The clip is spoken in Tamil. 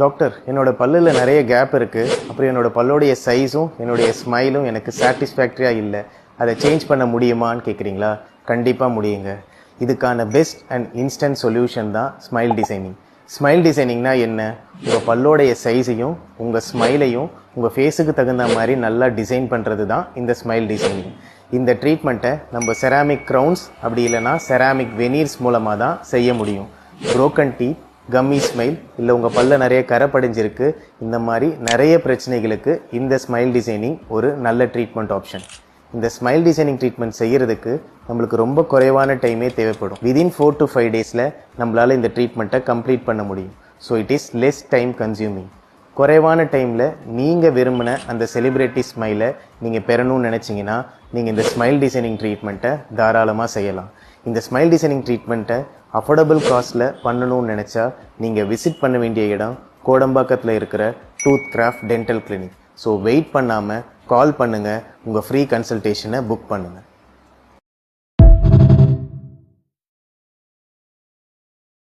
டாக்டர், என்னோட பல்லில் நிறைய கேப் இருக்குது. அப்புறம் என்னோட பல்லோடைய சைஸும் என்னுடைய ஸ்மைலும் எனக்கு சாட்டிஸ்ஃபேக்டரியாக இல்லை. அதை சேஞ்ச் பண்ண முடியுமான்னு கேட்குறீங்களா? கண்டிப்பாக முடியுங்க. இதுக்கான பெஸ்ட் அண்ட் இன்ஸ்டன்ட் சொல்யூஷன் தான் ஸ்மைல் டிசைனிங். ஸ்மைல் டிசைனிங்னா என்ன? உங்கள் பல்லோடைய சைஸையும் உங்கள் ஸ்மைலையும் உங்கள் ஃபேஸுக்கு தகுந்த மாதிரி நல்லா டிசைன் பண்ணுறது தான் இந்த ஸ்மைல் டிசைனிங். இந்த ட்ரீட்மெண்ட்டை நம்ம செராமிக் க்ரௌன்ஸ் அப்படி இல்லைனா செராமிக் வெனீர்ஸ் மூலமாக தான் செய்ய முடியும். புரோக்கன் டீத், கம்மி ஸ்மைல், இல்லை உங்கள் பல்ல நிறைய கரை படிஞ்சிருக்கு, இந்த மாதிரி நிறைய பிரச்சனைகளுக்கு இந்த ஸ்மைல் டிசைனிங் ஒரு நல்ல ட்ரீட்மெண்ட் ஆப்ஷன். இந்த ஸ்மைல் டிசைனிங் ட்ரீட்மெண்ட் செய்கிறதுக்கு நம்மளுக்கு ரொம்ப குறைவான டைமே தேவைப்படும். விதின் 4 to 5 டேஸில் நம்மளால் இந்த ட்ரீட்மெண்ட்டை கம்ப்ளீட் பண்ண முடியும். So it is less time consuming. குறைவான டைமில் நீங்கள் விரும்பின அந்த செலிப்ரிட்டி ஸ்மைலை நீங்கள் பெறணும்னு நினச்சிங்கன்னா நீங்கள் இந்த ஸ்மைல் டிசைனிங் ட்ரீட்மெண்ட்டை தாராளமாக செய்யலாம். இந்த ஸ்மைல் டிசைனிங் ட்ரீட்மெண்ட்டை அஃபோர்டபுள் காஸ்ட்டில் பண்ணணும்னு நினச்சா நீங்கள் விசிட் பண்ண வேண்டிய இடம் கோடம்பாக்கத்தில் இருக்கிற tooth craft dental clinic. So wait பண்ணாமல் கால் பண்ணுங்கள், உங்கள் ஃப்ரீ கன்சல்டேஷனை புக் பண்ணுங்கள்.